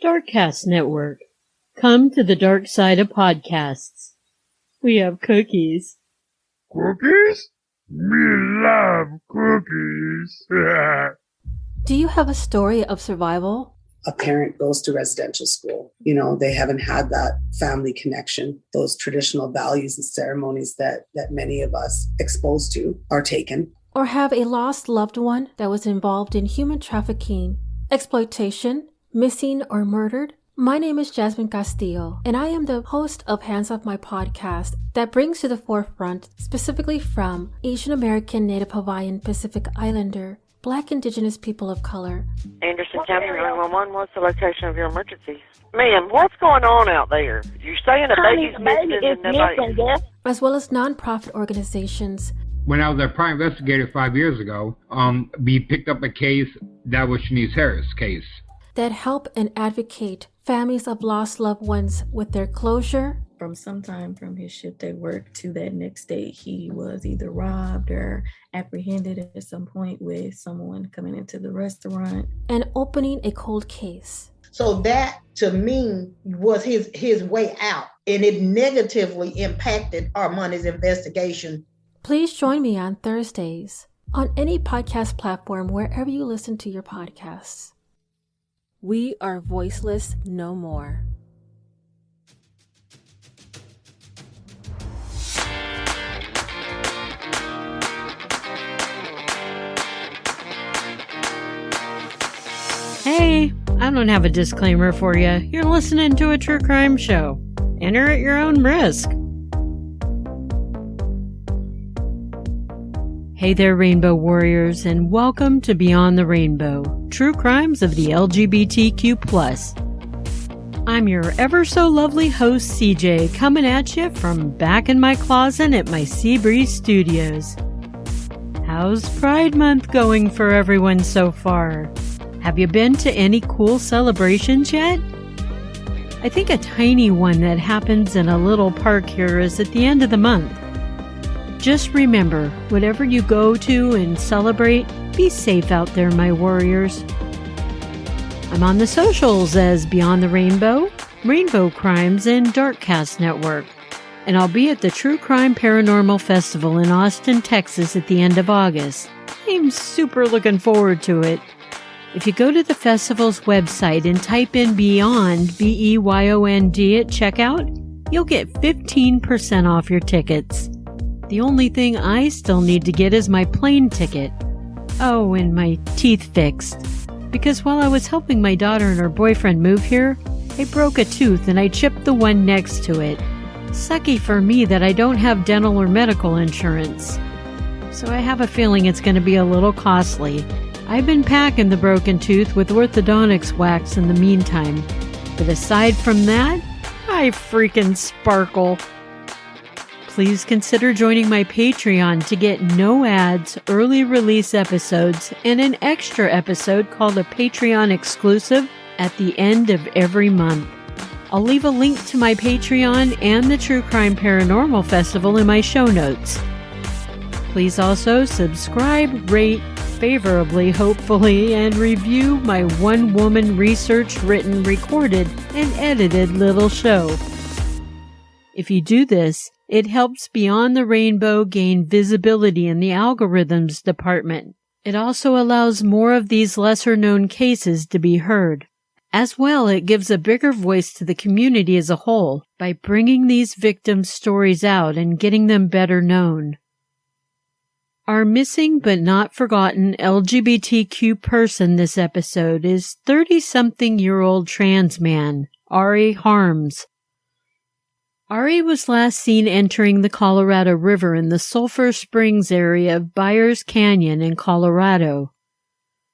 Darkcast Network. Come to the dark side of podcasts. We have cookies. Cookies? Me love cookies. Do you have a story of survival? A parent goes to residential school. You know, they haven't had that family connection. Those traditional values and ceremonies that many of us exposed to are taken. Or have a lost loved one that was involved in human trafficking, exploitation, missing, or murdered? My name is Jasmine Castillo, and I am the host of Hands Off My podcast that brings to the forefront, specifically from Asian American, Native Hawaiian, Pacific Islander, Black Indigenous people of color. Anderson County 911, what's the location of your emergency? Ma'am, what's going on out there? You're saying a baby's missing and nobody... As well as nonprofit organizations. When I was a private investigator 5 years ago, we picked up a case that was Shanice Harris' case. That help and advocate families of lost loved ones with their closure. From sometime from his shift at work to that next day, he was either robbed or apprehended at some point with someone coming into the restaurant. And opening a cold case. So that, to me, was his way out. And it negatively impacted Armani's investigation. Please join me on Thursdays on any podcast platform wherever you listen to your podcasts. We are voiceless no more. Hey, I don't have a disclaimer for you. You're listening to a true crime show. Enter at your own risk. Hey there, Rainbow Warriors, and welcome to Beyond the Rainbow, True Crimes of the LGBTQ+. I'm your ever-so-lovely host, CJ, coming at you from back in my closet at my Seabreeze Studios. How's Pride Month going for everyone so far? Have you been to any cool celebrations yet? I think a tiny one that happens in a little park here is at the end of the month. Just remember, whatever you go to and celebrate, be safe out there, my warriors. I'm on the socials as Beyond the Rainbow, Rainbow Crimes, and Darkcast Network. And I'll be at the True Crime Paranormal Festival in Austin, Texas at the end of August. I'm super looking forward to it. If you go to the festival's website and type in Beyond, B-E-Y-O-N-D at checkout, you'll get 15% off your tickets. The only thing I still need to get is my plane ticket. Oh, and my teeth fixed. Because while I was helping my daughter and her boyfriend move here, I broke a tooth and I chipped the one next to it. Sucky for me that I don't have dental or medical insurance. So I have a feeling it's going to be a little costly. I've been packing the broken tooth with orthodontics wax in the meantime. But aside from that, I freaking sparkle. Please consider joining my Patreon to get no ads, early release episodes, and an extra episode called a Patreon exclusive at the end of every month. I'll leave a link to my Patreon and the True Crime Paranormal Festival in my show notes. Please also subscribe, rate, favorably, hopefully, and review my one-woman researched, written, recorded, and edited little show. If you do this, it helps Beyond the Rainbow gain visibility in the algorithms department. It also allows more of these lesser-known cases to be heard. As well, it gives a bigger voice to the community as a whole by bringing these victims' stories out and getting them better known. Our missing but not forgotten LGBTQ person this episode is 30-something-year-old trans man, Ari Harms. Ari was last seen entering the Colorado River in the Sulphur Springs area of Byers Canyon in Colorado.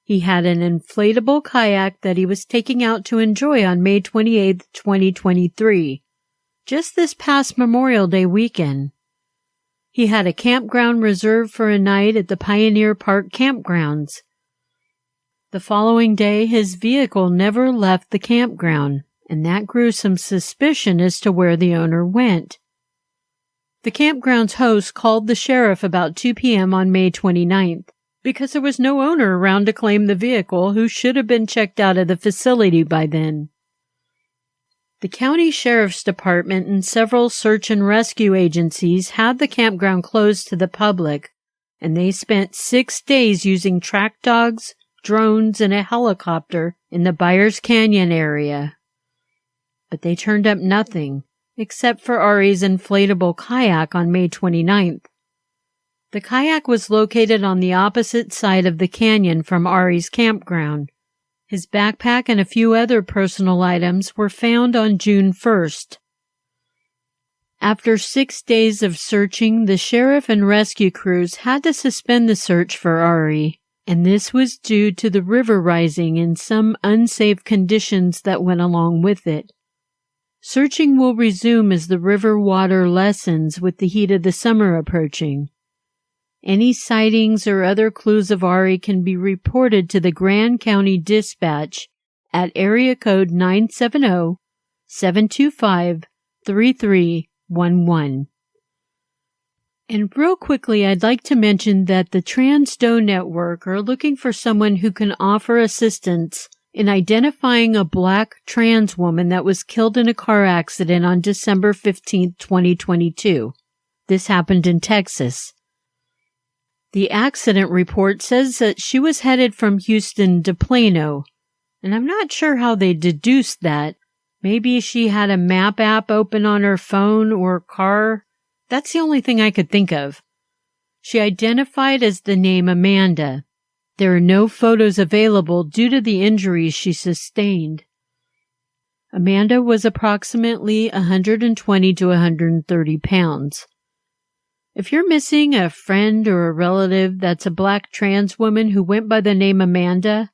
He had an inflatable kayak that he was taking out to enjoy on May 28, 2023, just this past Memorial Day weekend. He had a campground reserved for a night at the Pioneer Park campgrounds. The following day, his vehicle never left the campground, and that grew some suspicion as to where the owner went. The campground's host called the sheriff about 2 p.m. on May 29th because there was no owner around to claim the vehicle who should have been checked out of the facility by then. The county sheriff's department and several search and rescue agencies had the campground closed to the public, and they spent 6 days using track dogs, drones, and a helicopter in the Byers Canyon area. But they turned up nothing, except for Ari's inflatable kayak on May 29th. The kayak was located on the opposite side of the canyon from Ari's campground. His backpack and a few other personal items were found on June 1st. After 6 days of searching, the sheriff and rescue crews had to suspend the search for Ari, and this was due to the river rising and some unsafe conditions that went along with it. Searching will resume as the river water lessens with the heat of the summer approaching. Any sightings or other clues of Ari can be reported to the Grand County Dispatch at area code 970-725-3311. And real quickly, I'd like to mention that the Trans Doe Network are looking for someone who can offer assistance in identifying a black trans woman that was killed in a car accident on December 15, 2022. This happened in Texas. The accident report says that she was headed from Houston to Plano, and I'm not sure how they deduced that. Maybe she had a map app open on her phone or car. That's the only thing I could think of. She identified as the name Amanda. There are no photos available due to the injuries she sustained. Amanda was approximately 120 to 130 pounds. If you're missing a friend or a relative that's a black trans woman who went by the name Amanda,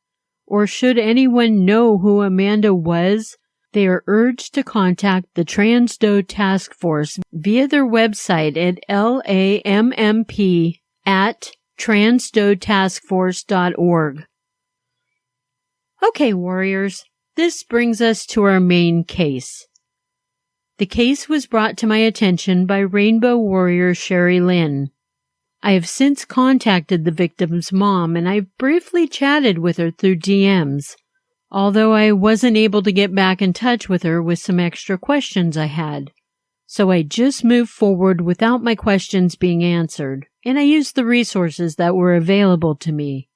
or should anyone know who Amanda was, they are urged to contact the Trans Doe Task Force via their website at lamp@transdoetaskforce.org. Okay, warriors, this brings us to our main case. The case was brought to my attention by Rainbow Warrior Sherry Lynn. I have since contacted the victim's mom, and I've briefly chatted with her through DMs, although I wasn't able to get back in touch with her with some extra questions I had. So I just moved forward without my questions being answered, and I used the resources that were available to me.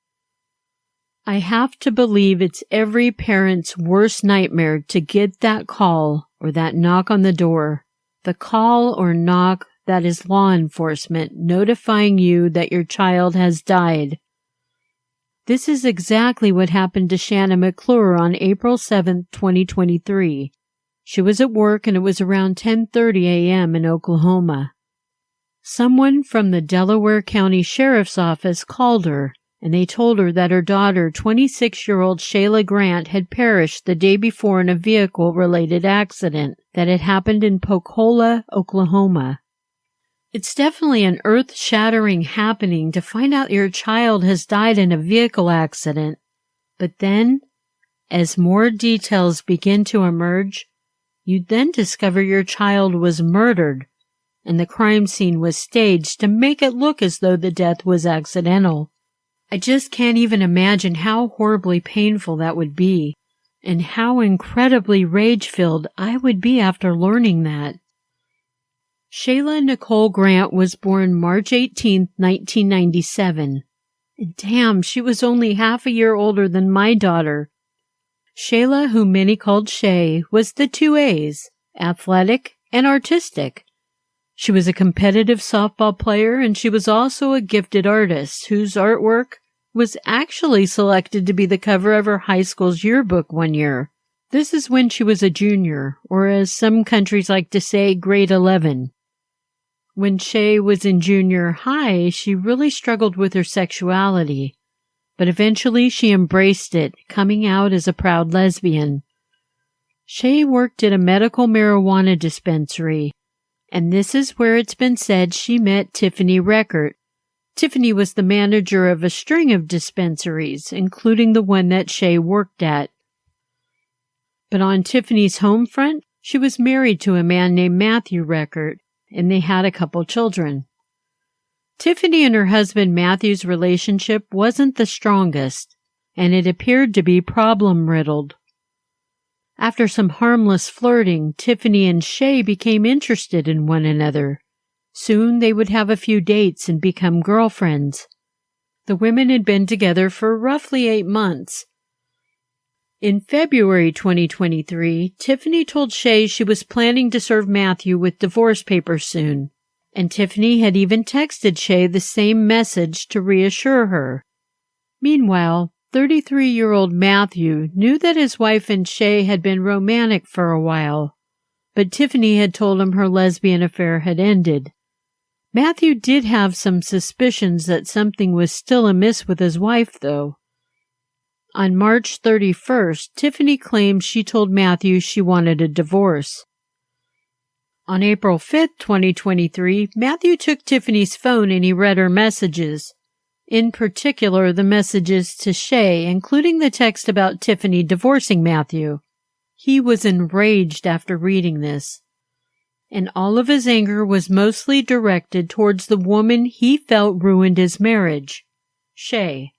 I have to believe it's every parent's worst nightmare to get that call or that knock on the door, the call or knock that is law enforcement notifying you that your child has died. This is exactly what happened to Shanna McClure on April 7, 2023. She was at work and it was around 10:30 a.m. in Oklahoma. Someone from the Delaware County Sheriff's Office called her, and they told her that her daughter, 26-year-old Shayla Grant, had perished the day before in a vehicle-related accident that had happened in Pocola, Oklahoma. It's definitely an earth-shattering happening to find out your child has died in a vehicle accident. But then, as more details begin to emerge, you then discover your child was murdered, and the crime scene was staged to make it look as though the death was accidental. I just can't even imagine how horribly painful that would be, and how incredibly rage-filled I would be after learning that. Shayla Nicole Grant was born March 18, 1997. And damn, she was only half a year older than my daughter. Shayla, who many called Shay, was the 2 A's, athletic and artistic. She was a competitive softball player, and she was also a gifted artist whose artwork was actually selected to be the cover of her high school's yearbook one year. This is when she was a junior, or as some countries like to say, grade 11. When Shay was in junior high, she really struggled with her sexuality, but eventually she embraced it, coming out as a proud lesbian. Shay worked at a medical marijuana dispensary, and this is where it's been said she met Tiffany Reckert. Tiffany was the manager of a string of dispensaries, including the one that Shay worked at. But on Tiffany's home front, she was married to a man named Matthew Reckert, and they had a couple children. Tiffany and her husband Matthew's relationship wasn't the strongest, and it appeared to be problem-riddled. After some harmless flirting, Tiffany and Shay became interested in one another. Soon they would have a few dates and become girlfriends. The women had been together for roughly 8 months. In February 2023, Tiffany told Shay she was planning to serve Matthew with divorce papers soon, and Tiffany had even texted Shay the same message to reassure her. Meanwhile, 33-year-old Matthew knew that his wife and Shay had been romantic for a while, but Tiffany had told him her lesbian affair had ended. Matthew did have some suspicions that something was still amiss with his wife, though. On March 31st, Tiffany claimed she told Matthew she wanted a divorce. On April 5th, 2023, Matthew took Tiffany's phone and he read her messages. In particular, the messages to Shay, including the text about Tiffany divorcing Matthew. He was enraged after reading this, and all of his anger was mostly directed towards the woman he felt ruined his marriage, Shay.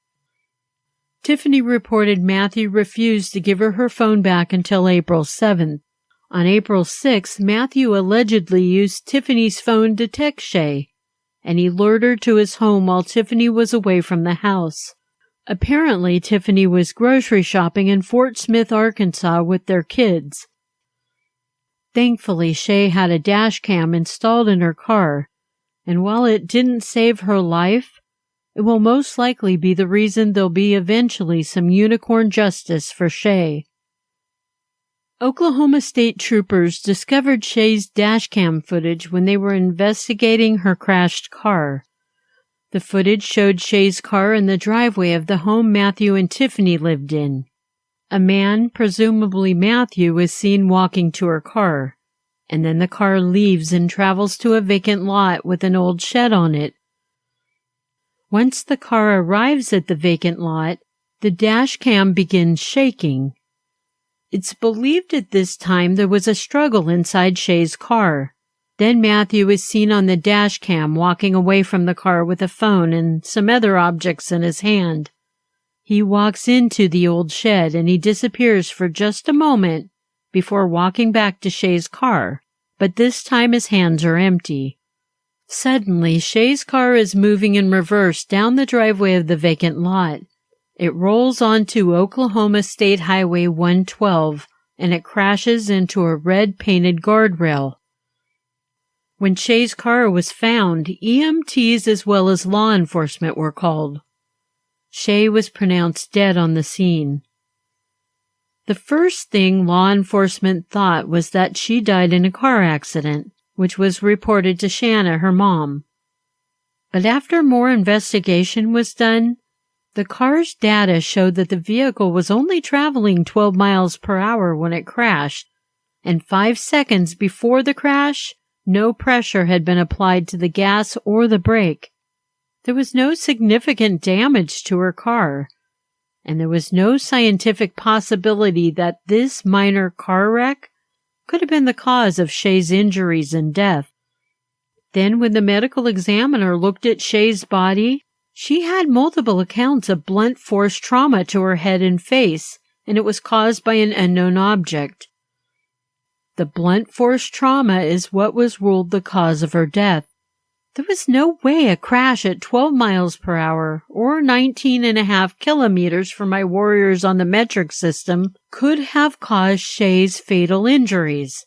Tiffany reported Matthew refused to give her phone back until April 7th. On April 6th, Matthew allegedly used Tiffany's phone to text Shay, and he lured her to his home while Tiffany was away from the house. Apparently, Tiffany was grocery shopping in Fort Smith, Arkansas with their kids. Thankfully, Shay had a dash cam installed in her car, and while it didn't save her life, it will most likely be the reason there'll be eventually some unicorn justice for Shay. Oklahoma State troopers discovered Shay's dashcam footage when they were investigating her crashed car. The footage showed Shay's car in the driveway of the home Matthew and Tiffany lived in. A man, presumably Matthew, is seen walking to her car, and then the car leaves and travels to a vacant lot with an old shed on it. Once the car arrives at the vacant lot, the dash cam begins shaking. It's believed at this time there was a struggle inside Shay's car. Then Matthew is seen on the dash cam walking away from the car with a phone and some other objects in his hand. He walks into the old shed and he disappears for just a moment before walking back to Shay's car, but this time his hands are empty. Suddenly, Shay's car is moving in reverse down the driveway of the vacant lot. It rolls onto Oklahoma State Highway 112 and it crashes into a red-painted guardrail. When Shay's car was found, EMTs as well as law enforcement were called. Shay was pronounced dead on the scene. The first thing law enforcement thought was that she died in a car accident, which was reported to Shanna, her mom. But after more investigation was done, the car's data showed that the vehicle was only traveling 12 miles per hour when it crashed, and 5 seconds before the crash, no pressure had been applied to the gas or the brake. There was no significant damage to her car, and there was no scientific possibility that this minor car wreck could have been the cause of Shay's injuries and death. Then when the medical examiner looked at Shay's body, she had multiple accounts of blunt force trauma to her head and face, and it was caused by an unknown object. The blunt force trauma is what was ruled the cause of her death. There was no way a crash at 12 miles per hour or 19.5 kilometers for my warriors on the metric system could have caused Shay's fatal injuries.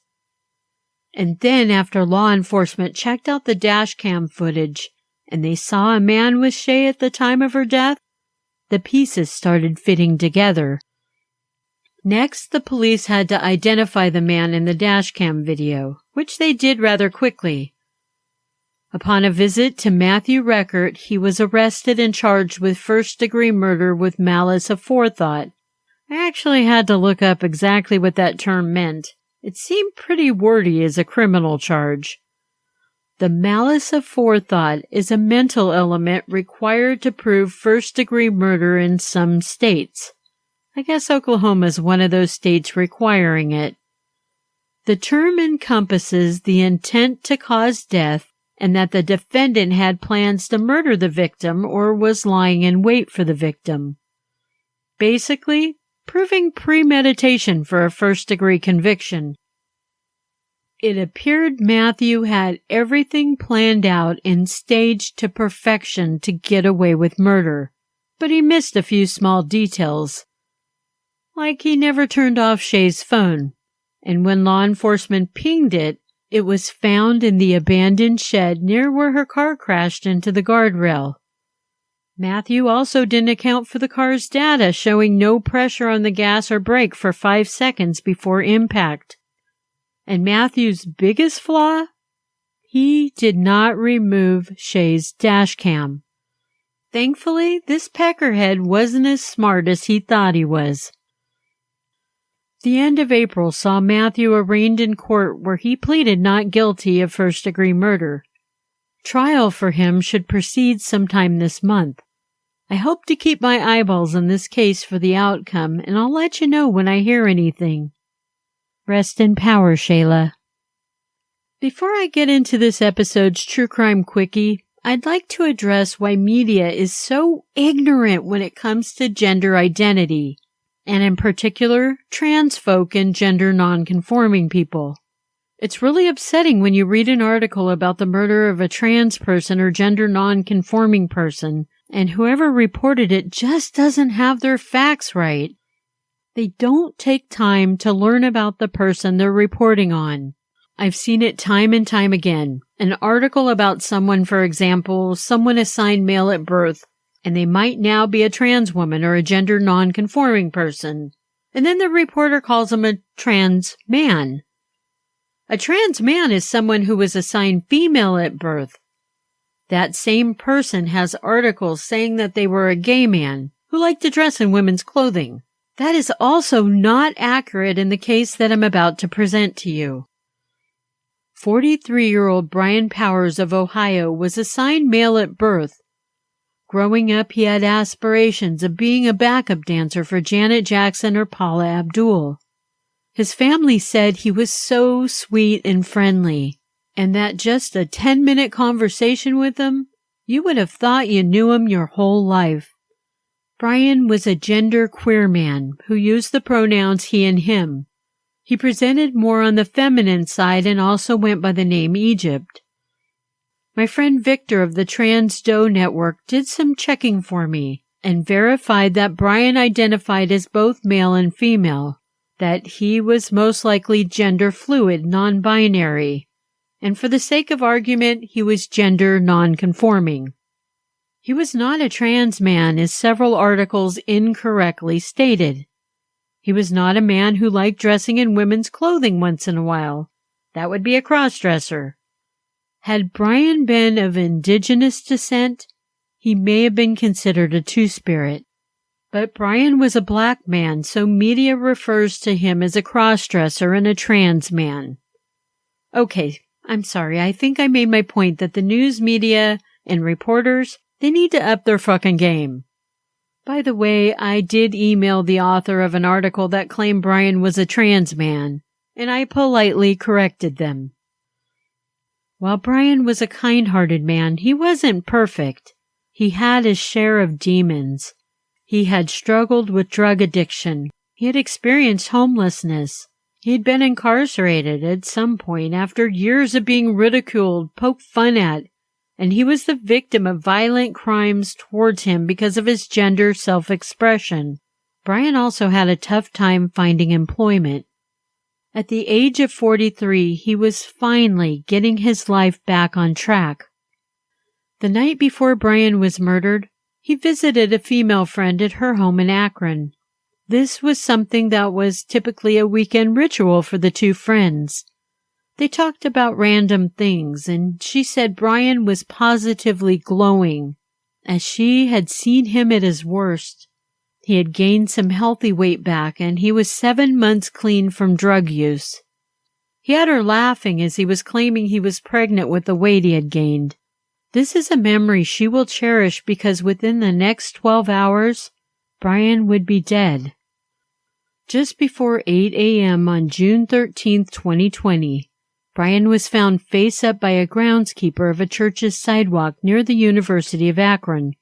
And then after law enforcement checked out the dash cam footage and they saw a man with Shay at the time of her death, the pieces started fitting together. Next, the police had to identify the man in the dash cam video, which they did rather quickly. Upon a visit to Matthew Reckert, he was arrested and charged with first-degree murder with malice aforethought. I actually had to look up exactly what that term meant. It seemed pretty wordy as a criminal charge. The malice aforethought is a mental element required to prove first-degree murder in some states. I guess Oklahoma is one of those states requiring it. The term encompasses the intent to cause death and that the defendant had plans to murder the victim or was lying in wait for the victim. Basically, proving premeditation for a first-degree conviction. It appeared Matthew had everything planned out and staged to perfection to get away with murder, but he missed a few small details. Like he never turned off Shay's phone, and when law enforcement pinged it, it was found in the abandoned shed near where her car crashed into the guardrail. Matthew also didn't account for the car's data showing no pressure on the gas or brake for 5 seconds before impact. And Matthew's biggest flaw? He did not remove Shay's dash cam. Thankfully, this peckerhead wasn't as smart as he thought he was. The end of April saw Matthew arraigned in court where he pleaded not guilty of first-degree murder. Trial for him should proceed sometime this month. I hope to keep my eyeballs on this case for the outcome, and I'll let you know when I hear anything. Rest in power, Shayla. Before I get into this episode's True Crime Quickie, I'd like to address why media is so ignorant when it comes to gender identity, and in particular, trans folk and gender non-conforming people. It's really upsetting when you read an article about the murder of a trans person or gender non-conforming person, and whoever reported it just doesn't have their facts right. They don't take time to learn about the person they're reporting on. I've seen it time and time again. An article about someone, for example, someone assigned male at birth, and they might now be a trans woman or a gender non-conforming person. And then the reporter calls them a trans man. A trans man is someone who was assigned female at birth. That same person has articles saying that they were a gay man who liked to dress in women's clothing. That is also not accurate in the case that I'm about to present to you. 43-year-old Brian Powers of Ohio was assigned male at birth. Growing up, he had aspirations of being a backup dancer for Janet Jackson or Paula Abdul. His family said he was so sweet and friendly, and that just a 10-minute conversation with him, you would have thought you knew him your whole life. Brian was a gender queer man who used the pronouns he and him. He presented more on the feminine side and also went by the name Egypt. My friend Victor of the Trans Doe network did some checking for me and verified that Brian identified as both male and female, that he was most likely gender fluid, non-binary, and for the sake of argument, he was gender non-conforming. He was not a trans man, as several articles incorrectly stated. He was not a man who liked dressing in women's clothing once in a while. That would be a cross-dresser. Had Brian been of indigenous descent, he may have been considered a two-spirit. But Brian was a black man, so media refers to him as a cross-dresser and a trans man. Okay, I'm sorry, I think I made my point that the news media and reporters, they need to up their fucking game. By the way, I did email the author of an article that claimed Brian was a trans man, and I politely corrected them. While Brian was a kind-hearted man, he wasn't perfect. He had his share of demons. He had struggled with drug addiction. He had experienced homelessness. He had been incarcerated at some point after years of being ridiculed, poked fun at, and he was the victim of violent crimes towards him because of his gender self-expression. Brian also had a tough time finding employment. At the age of 43, he was finally getting his life back on track. The night before Brian was murdered, he visited a female friend at her home in Akron. This was something that was typically a weekend ritual for the two friends. They talked about random things, and she said Brian was positively glowing, as she had seen him at his worst. He had gained some healthy weight back, and he was 7 months clean from drug use. He had her laughing as he was claiming he was pregnant with the weight he had gained. This is a memory she will cherish because within the next 12 hours, Brian would be dead. Just before 8 a.m. on June 13, 2020, Brian was found face up by a groundskeeper of a church's sidewalk near the University of Akron.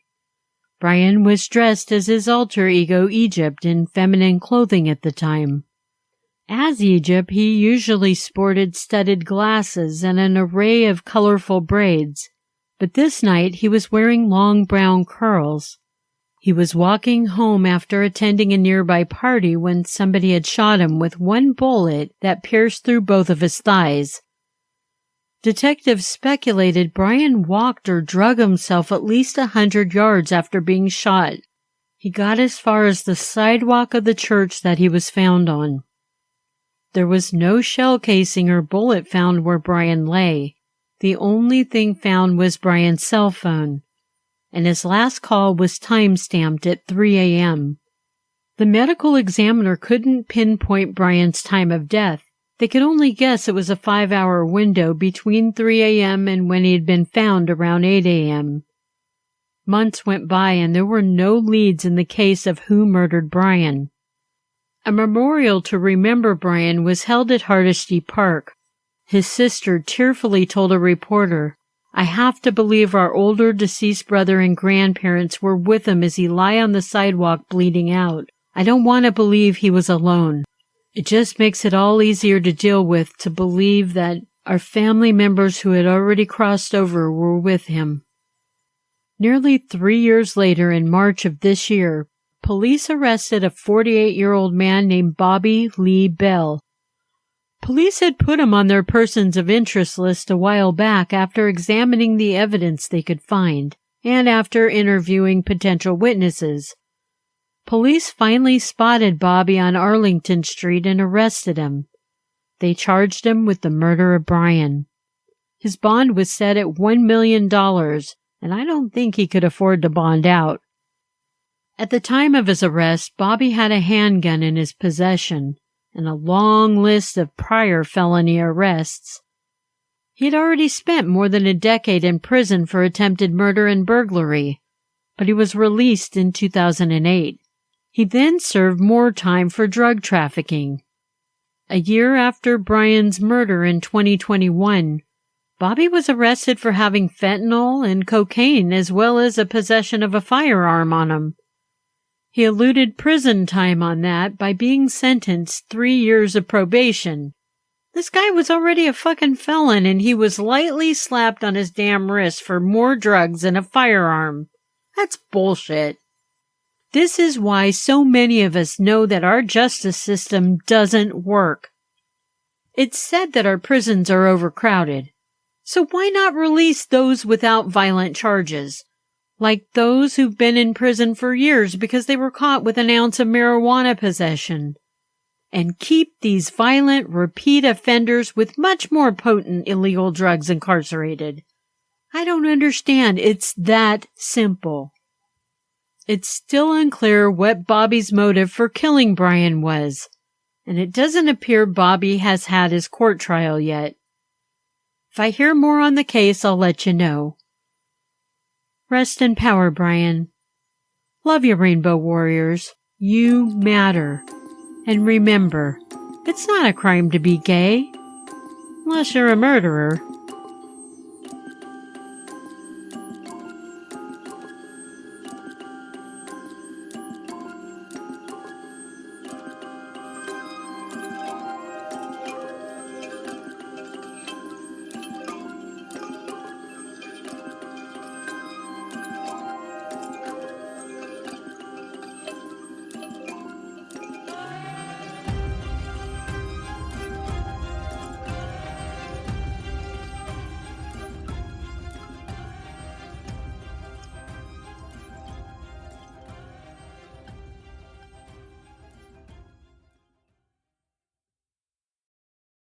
Brian was dressed as his alter ego Egypt in feminine clothing at the time. As Egypt, he usually sported studded glasses and an array of colorful braids, but this night he was wearing long brown curls. He was walking home after attending a nearby party when somebody had shot him with one bullet that pierced through both of his thighs. Detectives speculated Brian walked or drug himself at least 100 yards after being shot. He got as far as the sidewalk of the church that he was found on. There was no shell casing or bullet found where Brian lay. The only thing found was Brian's cell phone, and his last call was time-stamped at 3 a.m. The medical examiner couldn't pinpoint Brian's time of death. They could only guess it was a 5-hour window between 3 a.m. and when he had been found around 8 a.m. Months went by and there were no leads in the case of who murdered Brian. A memorial to remember Brian was held at Hardesty Park. His sister tearfully told a reporter, "I have to believe our older deceased brother and grandparents were with him as he lay on the sidewalk bleeding out. I don't want to believe he was alone. It just makes it all easier to deal with to believe that our family members who had already crossed over were with him." Nearly 3 years later, in March of this year, police arrested a 48-year-old man named Bobby Lee Bell. Police had put him on their persons of interest list a while back after examining the evidence they could find and after interviewing potential witnesses. Police finally spotted Bobby on Arlington Street and arrested him. They charged him with the murder of Brian. His bond was set at $1 million, and I don't think he could afford to bond out. At the time of his arrest, Bobby had a handgun in his possession and a long list of prior felony arrests. He had already spent more than a decade in prison for attempted murder and burglary, but he was released in 2008. He then served more time for drug trafficking. A year after Brian's murder in 2021, Bobby was arrested for having fentanyl and cocaine as well as a possession of a firearm on him. He eluded prison time on that by being sentenced 3 years of probation. This guy was already a fucking felon and he was lightly slapped on his damn wrist for more drugs and a firearm. That's bullshit. This is why so many of us know that our justice system doesn't work. It's said that our prisons are overcrowded. So why not release those without violent charges? Like those who've been in prison for years because they were caught with an ounce of marijuana possession. And keep these violent, repeat offenders with much more potent illegal drugs incarcerated. I don't understand. It's that simple. It's still unclear what Bobby's motive for killing Brian was, and it doesn't appear Bobby has had his court trial yet. If I hear more on the case, I'll let you know. Rest in power, Brian. Love you, Rainbow Warriors. You matter. And remember, it's not a crime to be gay, unless you're a murderer.